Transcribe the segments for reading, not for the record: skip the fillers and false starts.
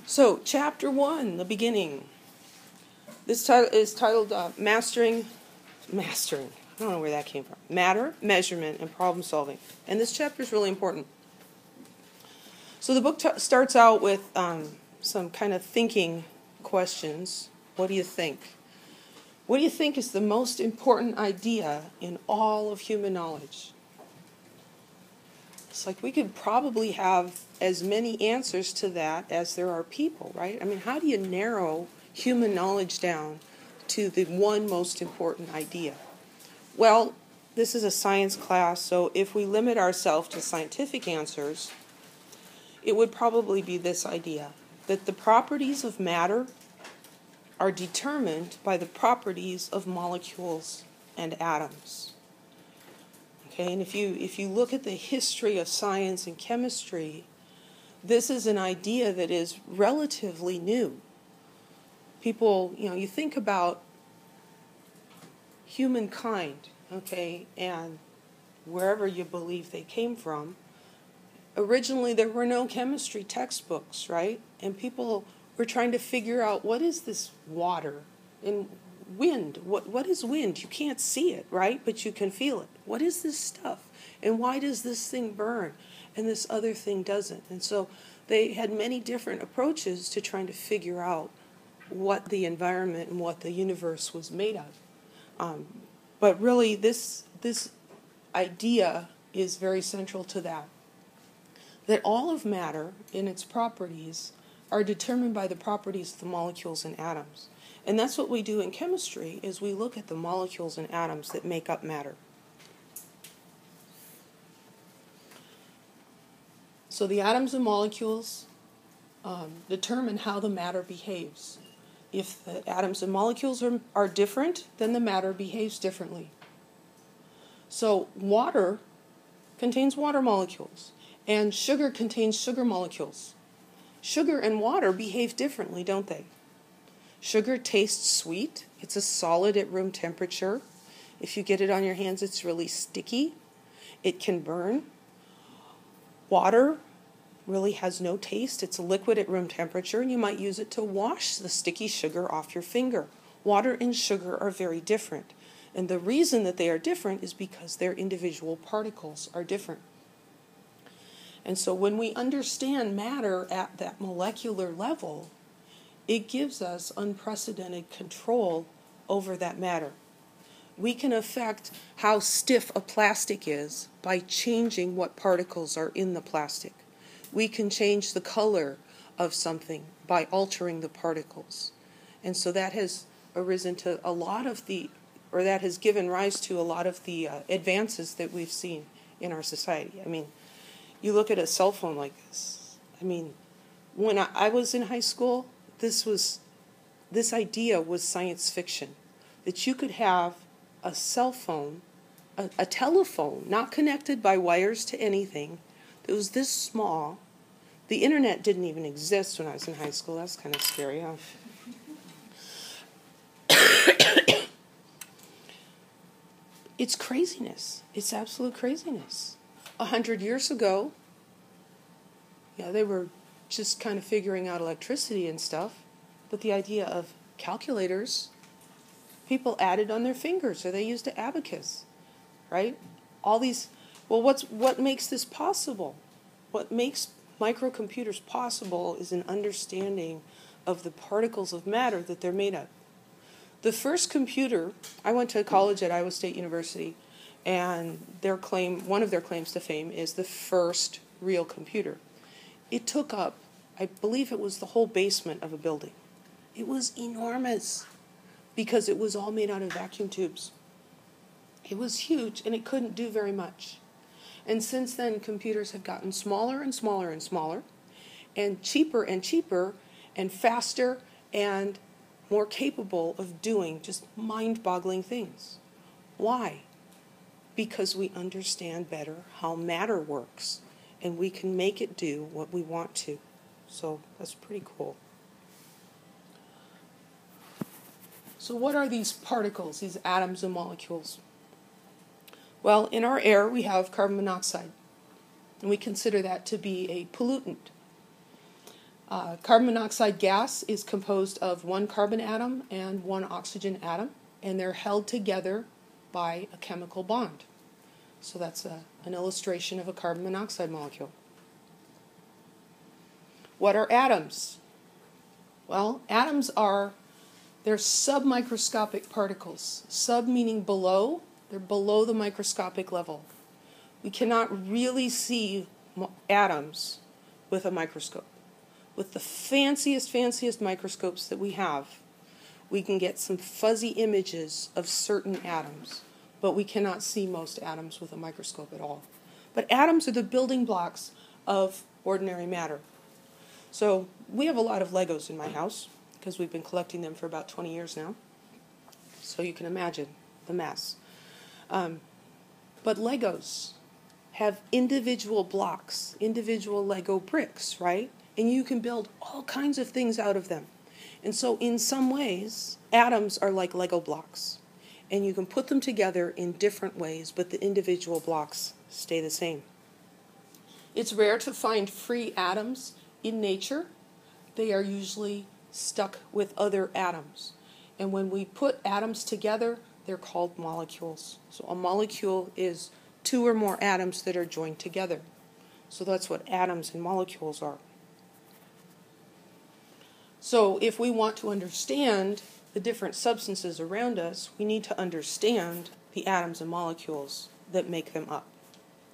So, chapter 1, the beginning. This title is titled Mastering. I don't know where that came from. Matter, Measurement, and Problem Solving. And this chapter is really important. So the book starts out with some kind of thinking questions. What do you think? What do you think is the most important idea in all of human knowledge? It's like we could probably have as many answers to that as there are people, right? I mean, how do you narrow human knowledge down to the one most important idea? Well, this is a science class, so if we limit ourselves to scientific answers, it would probably be this idea, that the properties of matter are determined by the properties of molecules and atoms. Okay, and if you look at the history of science and chemistry, this is an idea that is relatively new. People, you think about humankind, okay, and wherever you believe they came from, originally there were no chemistry textbooks, right? And people were trying to figure out, what is this water and wind? What is wind? You can't see it, right? But you can feel it. What is this stuff? And why does this thing burn and this other thing doesn't? And so they had many different approaches to trying to figure out what the environment and what the universe was made of. But really, this idea is very central to that all of matter in its properties are determined by the properties of the molecules and atoms. And that's what we do in chemistry, is we look at the molecules and atoms that make up matter. So the atoms and molecules determine how the matter behaves. If the atoms and molecules are different, then the matter behaves differently. So water contains water molecules, and sugar contains sugar molecules. Sugar and water behave differently, don't they? Sugar tastes sweet. It's a solid at room temperature. If you get it on your hands, it's really sticky. It can burn. Water really has no taste. It's a liquid at room temperature, and you might use it to wash the sticky sugar off your finger. Water and sugar are very different. And the reason that they are different is because their individual particles are different. And so when we understand matter at that molecular level, it gives us unprecedented control over that matter. We can affect how stiff a plastic is by changing what particles are in the plastic. We can change the color of something by altering the particles. And so that has arisen to that has given rise to a lot of the advances that we've seen in our society. I mean, you look at a cell phone like this. I mean, when I was in high school, this idea was science fiction, that you could have a cell phone, a telephone, not connected by wires to anything, that was this small. The internet didn't even exist when I was in high school. That's kind of scary, huh? It's craziness. It's absolute craziness. 100 years ago, they were just kind of figuring out electricity and stuff, but the idea of calculators, people added on their fingers, or they used an abacus, right? All these, what makes this possible? What makes microcomputers possible is an understanding of the particles of matter that they're made of. The first computer, I went to college at Iowa State University, and one of their claims to fame is the first real computer. It took up, I believe it was the whole basement of a building. It was enormous because it was all made out of vacuum tubes. It was huge, and it couldn't do very much. And since then, computers have gotten smaller and smaller and smaller, and cheaper and faster and more capable of doing just mind-boggling things. Why? Because we understand better how matter works, and we can make it do what we want to. So that's pretty cool. So what are these particles, these atoms and molecules? Well, in our air we have carbon monoxide, and we consider that to be a pollutant. Carbon monoxide gas is composed of one carbon atom and one oxygen atom, and they're held together by a chemical bond. So that's an illustration of a carbon monoxide molecule. What are atoms? Well, atoms they're submicroscopic particles. Sub meaning below. They're below the microscopic level. We cannot really see atoms with a microscope. With the fanciest microscopes that we have, we can get some fuzzy images of certain atoms, but we cannot see most atoms with a microscope at all. But atoms are the building blocks of ordinary matter. So we have a lot of Legos in my house because we've been collecting them for about 20 years now. So you can imagine the mess. But Legos have individual blocks, individual Lego bricks, right? And you can build all kinds of things out of them. And so in some ways, atoms are like Lego blocks. And you can put them together in different ways, but the individual blocks stay the same. It's rare to find free atoms in nature. They are usually stuck with other atoms. And when we put atoms together, they're called molecules. So a molecule is two or more atoms that are joined together. So that's what atoms and molecules are. So if we want to understand the different substances around us, we need to understand the atoms and molecules that make them up,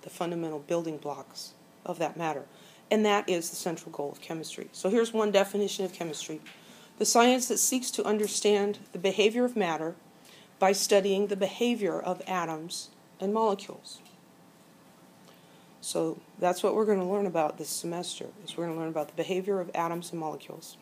the fundamental building blocks of that matter. And that is the central goal of chemistry. So here's one definition of chemistry: the science that seeks to understand the behavior of matter by studying the behavior of atoms and molecules. So that's what we're going to learn about this semester, is we're going to learn about the behavior of atoms and molecules.